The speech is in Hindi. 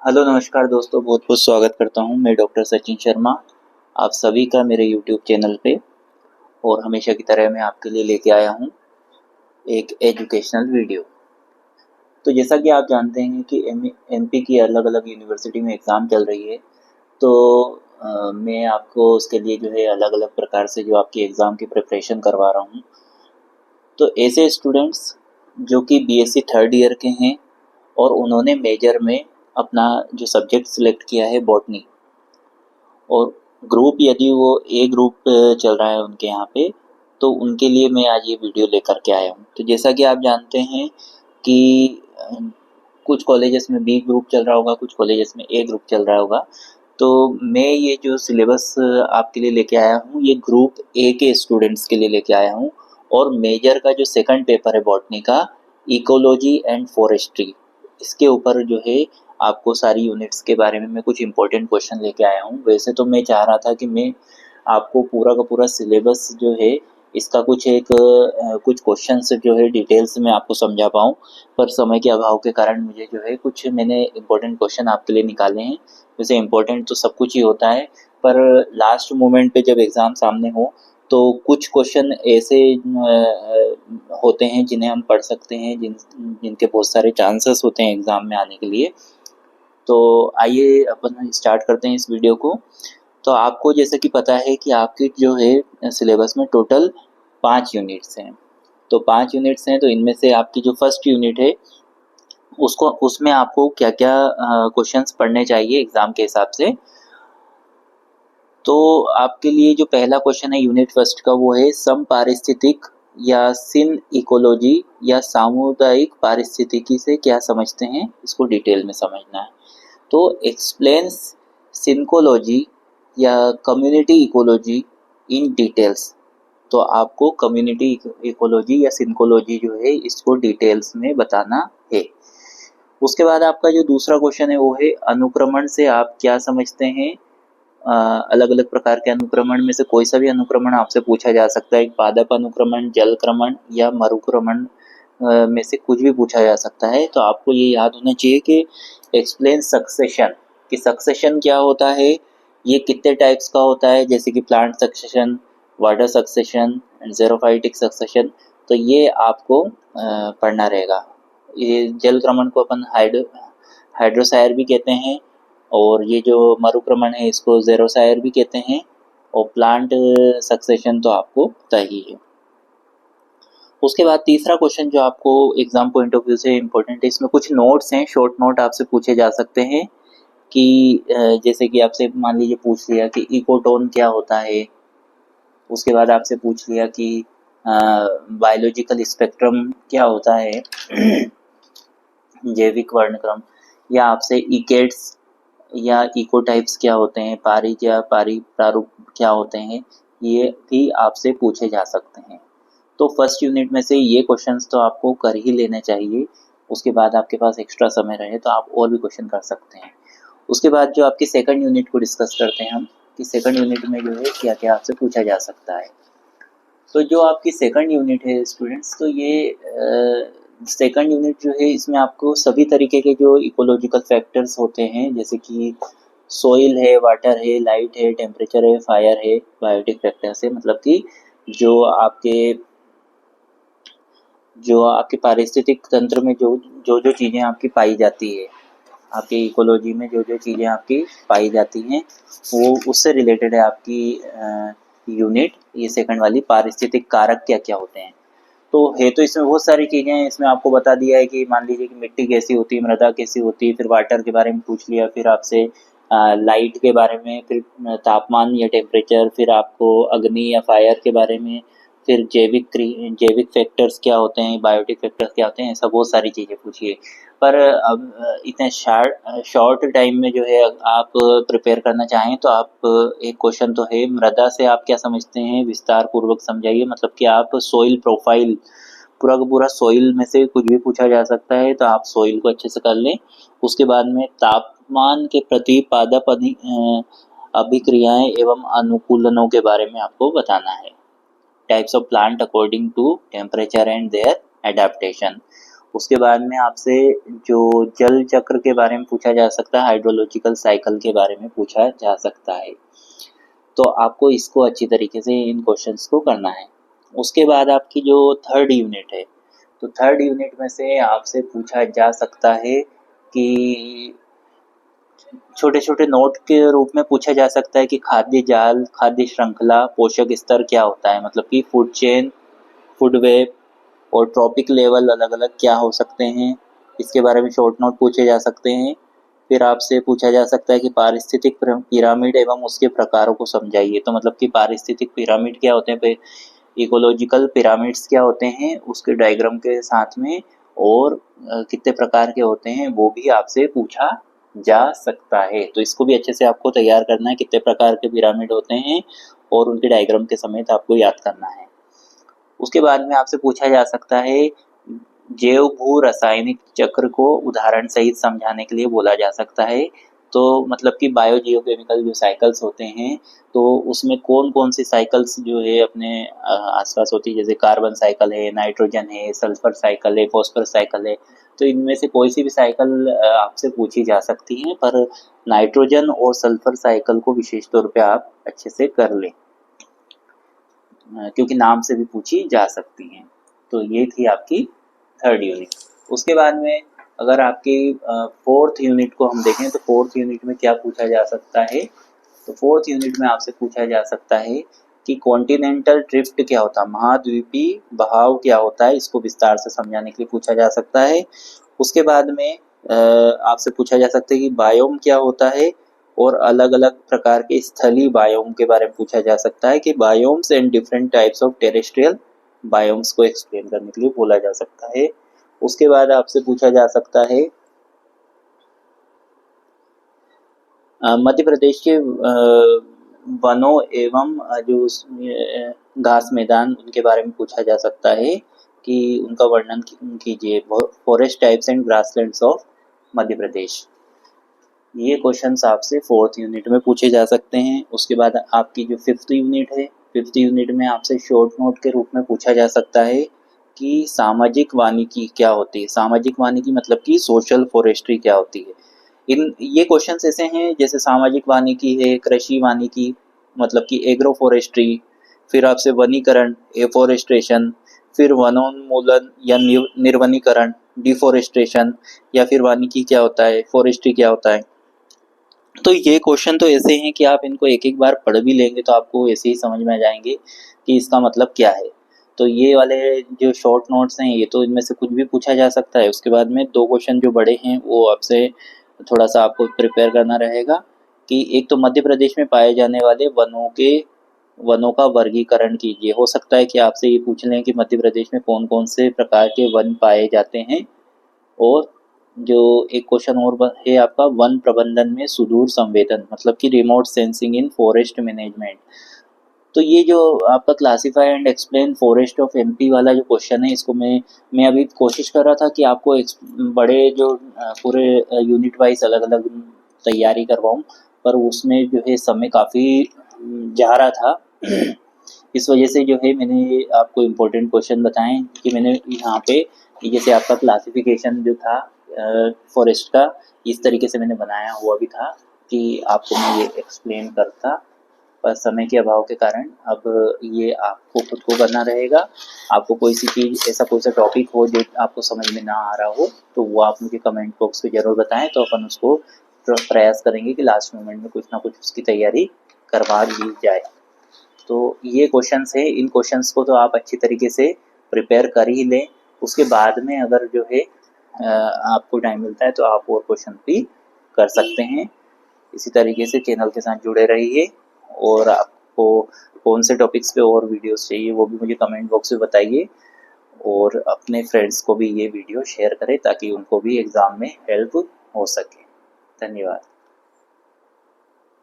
हेलो नमस्कार दोस्तों, बहुत बहुत स्वागत करता हूं। मैं डॉक्टर सचिन शर्मा आप सभी का मेरे यूट्यूब चैनल पे। और हमेशा की तरह मैं आपके लिए लेके आया हूं एक एजुकेशनल वीडियो। तो जैसा कि आप जानते हैं कि एमपी की अलग अलग यूनिवर्सिटी में एग्ज़ाम चल रही है। तो मैं आपको उसके लिए जो है अलग अलग प्रकार से जो आपकी एग्ज़ाम की प्रिपरेशन करवा रहा हूँ। तो ऐसे स्टूडेंट्स जो कि बीएससी थर्ड ईयर के हैं और उन्होंने मेजर में अपना जो सब्जेक्ट सिलेक्ट किया है बॉटनी, और ग्रुप यदि वो ए ग्रुप चल रहा है उनके यहाँ पे, तो उनके लिए मैं आज ये वीडियो लेकर के आया हूँ। तो जैसा कि आप जानते हैं कि कुछ कॉलेजेस में बी ग्रुप चल रहा होगा, कुछ कॉलेजेस में ए ग्रुप चल रहा होगा। तो मैं ये जो सिलेबस आपके लिए लेके आया हूँ, ये ग्रुप ए के स्टूडेंट्स के लिए लेके आया हूँ। और मेजर का जो सेकंड पेपर है बॉटनी का, इकोलॉजी एंड फॉरेस्ट्री, इसके ऊपर जो है आपको सारी यूनिट्स के बारे में मैं कुछ इंपॉर्टेंट क्वेश्चन लेके आया हूँ। वैसे तो मैं चाह रहा था कि मैं आपको पूरा का पूरा सिलेबस जो है इसका कुछ क्वेश्चंस जो है डिटेल्स में आपको समझा पाऊँ, पर समय के अभाव के कारण मुझे जो है कुछ मैंने इंपॉर्टेंट क्वेश्चन आपके लिए निकाले हैं। वैसे इंपॉर्टेंट तो सब कुछ ही होता है, पर लास्ट मोमेंट पे जब एग्ज़ाम सामने हो तो कुछ क्वेश्चन ऐसे होते हैं जिन्हें हम पढ़ सकते हैं, जिनके बहुत सारे चांसेस होते हैं एग्ज़ाम में आने के लिए। तो आइए अपन स्टार्ट करते हैं इस वीडियो को। तो आपको जैसे कि पता है कि आपकी जो है सिलेबस में टोटल 5 यूनिट्स हैं। तो 5 यूनिट्स हैं, तो इनमें से आपकी जो फर्स्ट यूनिट है उसको उसमें आपको क्या-क्या क्वेश्चंस पढ़ने चाहिए एग्ज़ाम के हिसाब से। तो आपके लिए जो पहला क्वेश्चन है यूनिट फर्स्ट का, वो है समपारिस्थितिक या सिन इकोलॉजी या सामुदायिक पारिस्थितिकी से क्या समझते हैं, इसको डिटेल में समझना है। तो एक्सप्लेन्स सिंकोलॉजी या कम्युनिटी इकोलॉजी इन डिटेल्स। तो आपको कम्युनिटी इकोलॉजी या सिंकोलॉजी जो है इसको डिटेल्स में बताना है। उसके बाद आपका जो दूसरा क्वेश्चन है वो है अनुक्रमण से आप क्या समझते हैं। अलग अलग प्रकार के अनुक्रमण में से कोई सा भी अनुक्रमण आपसे पूछा जा सकता है। एक पादप अनुक्रमण, जल क्रमण या मरुक्रमण में से कुछ भी पूछा जा सकता है। तो आपको ये याद होना चाहिए कि एक्सप्लेन सक्सेशन, कि सक्सेशन क्या होता है, ये कितने टाइप्स का होता है, जैसे कि plant succession, water succession and xerophytic succession. तो ये आपको पढ़ना रहेगा। ये जल क्रमण को अपन हाइड्रोसायर भी कहते हैं, और ये जो मरुक्रमण है इसको ज़ेरोसायर भी कहते हैं, और प्लांट सक्सेशन तो आपको पता ही है। उसके बाद तीसरा क्वेश्चन जो आपको एग्जाम पॉइंट ऑफ व्यू से इम्पोर्टेंट है, इसमें कुछ नोट्स हैं, शॉर्ट नोट आपसे पूछे जा सकते हैं। कि जैसे कि आपसे मान लीजिए पूछ लिया कि इकोटोन क्या होता है। उसके बाद आपसे पूछ लिया कि बायोलॉजिकल स्पेक्ट्रम क्या होता है, जैविक वर्णक्रम। या आपसे इकेट्स या इकोटाइप्स क्या होते हैं, पारिज या प्रारूप क्या होते हैं, ये भी आपसे पूछे जा सकते हैं। तो फर्स्ट यूनिट में से ये क्वेश्चंस तो आपको कर ही लेने चाहिए। उसके बाद आपके पास एक्स्ट्रा समय रहे तो आप और भी क्वेश्चन कर सकते हैं। उसके बाद जो आपकी सेकंड यूनिट को डिस्कस करते हैं हम, कि सेकंड यूनिट में जो है क्या क्या आपसे पूछा जा सकता है। तो जो आपकी सेकंड यूनिट है स्टूडेंट्स, तो ये सेकंड यूनिट जो है इसमें आपको सभी तरीके के जो इकोलॉजिकल फैक्टर्स होते हैं, जैसे कि सोइल है, वाटर है, लाइट है, टेम्परेचर है, फायर है, बायोटिक फैक्टर्स है, मतलब कि जो आपके पारिस्थितिक तंत्र में जो जो चीज़ें आपकी पाई जाती है, आपकी इकोलॉजी में जो जो चीज़ें आपकी पाई जाती हैं, वो उससे रिलेटेड है आपकी यूनिट। ये सेकंड वाली पारिस्थितिक कारक क्या क्या होते हैं। तो है तो इसमें बहुत सारी चीज़ें हैं। इसमें आपको बता दिया है कि मान लीजिए कि मिट्टी कैसी होती है, मृदा कैसी होती है, फिर वाटर के बारे में पूछ लिया, फिर आपसे लाइट के बारे में, फिर तापमान या टेम्परेचर, फिर आपको अग्नि या फायर के बारे में, फिर जैविक फैक्टर्स क्या होते हैं, बायोटिक फैक्टर्स क्या होते हैं, ऐसा बहुत सारी चीज़ें पूछी है। पर अब इतने शॉर्ट टाइम में जो है आप प्रिपेयर करना चाहें तो आप एक क्वेश्चन तो है मृदा से आप क्या समझते हैं, विस्तार पूर्वक समझाइए। मतलब कि आप सोइल प्रोफाइल, पूरा का पूरा सोइल में से कुछ भी पूछा जा सकता है, तो आप सोइल को अच्छे से कर लें। उसके बाद में तापमान के प्रति पादप अभिक्रियाएं एवं अनुकूलनों के बारे में आपको बताना है। Types of plant according to temperature and their adaptation. उसके बाद में आपसे जो जल चक्र के बारे में पूछा जा सकता है, हाइड्रोलॉजिकल साइकिल के बारे में पूछा जा सकता है। तो आपको इसको अच्छी तरीके से इन क्वेश्चंस को करना है। उसके बाद आपकी जो थर्ड यूनिट है, तो थर्ड यूनिट में से आपसे पूछा जा सकता है कि छोटे छोटे नोट के रूप में पूछा जा सकता है कि खाद्य जाल, खाद्य श्रृंखला, पोषक स्तर क्या होता है, मतलब कि फूड चेन, फूड वेब और ट्रॉपिक लेवल अलग अलग क्या हो सकते हैं, इसके बारे में शॉर्ट नोट पूछे जा सकते हैं। फिर आपसे पूछा जा सकता है कि पारिस्थितिक पिरामिड एवं उसके प्रकारों को समझाइए। तो मतलब कि पारिस्थितिक पिरामिड क्या होते हैं, इकोलॉजिकल पिरामिड्स क्या होते हैं, उसके डायग्राम के साथ में, और कितने प्रकार के होते हैं वो भी आपसे पूछा जा सकता है। तो इसको भी अच्छे से आपको तैयार करना है, कितने प्रकार के पिरामिड होते हैं और उनके डायग्राम के समेत आपको याद करना है। उसके बाद में आपसे पूछा जा सकता है जैव भू रासायनिक चक्र को उदाहरण सहित समझाने के लिए बोला जा सकता है। तो मतलब कि बायो जियोकेमिकल जो साइकिल्स होते हैं, तो उसमें कौन कौन सी साइकिल्स जो है अपने आसपास होती है, जैसे कार्बन साइकिल है, नाइट्रोजन है, सल्फर साइकिल है, फॉस्फरस साइकिल है। तो इनमें से कोई सी भी साइकिल आपसे पूछी जा सकती है, पर नाइट्रोजन और सल्फर साइकिल को विशेष तौर पे आप अच्छे से कर लें, क्योंकि नाम से भी पूछी जा सकती हैं। तो ये थी आपकी थर्ड यूनिट। उसके बाद में अगर आपकी फोर्थ यूनिट को हम देखें, तो फोर्थ यूनिट में क्या पूछा जा सकता है, तो फोर्थ यूनिट में आपसे पूछा जा सकता है कि कॉन्टिनेंटल ड्रिफ्ट क्या होता है, महाद्वीपीय बहाव क्या होता है, इसको विस्तार से समझाने के लिए पूछा जा सकता है। उसके बाद में आपसे पूछा जा सकता है कि बायोम क्या होता है, और अलग अलग प्रकार के स्थलीय बायोम के बारे में पूछा जा सकता है कि biomes and different types of terrestrial biomes को एक्सप्लेन करने के लिए बोला जा सकता है। उसके बाद आपसे पूछा जा सकता है मध्य प्रदेश के वनों एवं जो घास मैदान, उनके बारे में पूछा जा सकता है कि उनका वर्णन कीजिए, forest types and grasslands of Madhya Pradesh. ये क्वेश्चंस आपसे फोर्थ यूनिट में पूछे जा सकते हैं। उसके बाद आपकी जो फिफ्थ यूनिट है, फिफ्थ यूनिट में आपसे शॉर्ट नोट के रूप में पूछा जा सकता है कि सामाजिक वानिकी क्या होती है। सामाजिक वानिकी मतलब कि सोशल फॉरेस्ट्री क्या होती है। ये क्वेश्चंस ऐसे हैं, जैसे सामाजिक वानिकी है, कृषि वानिकी मतलब कि एग्रो फॉरेस्ट्री, फिर आपसे वनीकरण, एफॉरेस्ट्रेशन, फिर वनोन्मूलन या निर्वनीकरण, डिफॉरेस्ट्रेशन, या फिर वानिकी क्या होता है, फॉरेस्ट्री क्या होता है। तो ये क्वेश्चन तो ऐसे हैं कि आप इनको एक एक बार पढ़ भी लेंगे तो आपको ऐसे ही समझ में आ जाएंगे कि इसका मतलब क्या है। तो ये वाले जो शॉर्ट नोट्स हैं, ये तो इनमें से कुछ भी पूछा जा सकता है। उसके बाद में दो क्वेश्चन जो बड़े हैं वो आपसे थोड़ा सा आपको प्रिपेयर करना रहेगा कि एक तो मध्य प्रदेश में पाए जाने वाले वनों का वर्गीकरण कीजिए। हो सकता है कि आपसे ये पूछ लें कि मध्य प्रदेश में कौन कौन से प्रकार के वन पाए जाते हैं। और जो एक क्वेश्चन और है आपका, वन प्रबंधन में सुदूर संवेदन मतलब कि रिमोट सेंसिंग इन फॉरेस्ट मैनेजमेंट। तो ये जो आपका classify and explain forest of MP वाला जो क्वेश्चन है, इसको मैं अभी कोशिश कर रहा था कि आपको बड़े जो पूरे यूनिट वाइज अलग अलग तैयारी करवाऊं, पर उसमें जो है समय काफ़ी जा रहा था। इस वजह से जो है मैंने आपको इम्पोर्टेंट क्वेश्चन बताएं कि मैंने यहाँ पे, जैसे आपका क्लासिफिकेशन जो था फॉरेस्ट का, इस तरीके से मैंने बनाया हुआ भी था कि आपको मैं ये एक्सप्लेन करता, पर समय के अभाव के कारण अब ये आपको खुद को करना रहेगा। आपको कोई सी चीज़, ऐसा कोई सा टॉपिक हो जो आपको समझ में ना आ रहा हो, तो वो आप मुझे कमेंट बॉक्स में ज़रूर बताएं, तो अपन उसको प्रयास करेंगे कि लास्ट मोमेंट में कुछ ना कुछ उसकी तैयारी करवा ली जाए। तो ये क्वेश्चंस है, इन क्वेश्चंस को तो आप अच्छी तरीके से प्रिपेयर कर ही लें। उसके बाद में अगर जो है आपको टाइम मिलता है तो आप और क्वेश्चन भी कर सकते हैं। इसी तरीके से चैनल के साथ जुड़े रहिए, और आपको कौन से टॉपिक्स पे और वीडियोस चाहिए वो भी मुझे कमेंट बॉक्स में बताइए, और अपने फ्रेंड्स को भी ये वीडियो शेयर करें ताकि उनको भी एग्ज़ाम में हेल्प हो सके। धन्यवाद।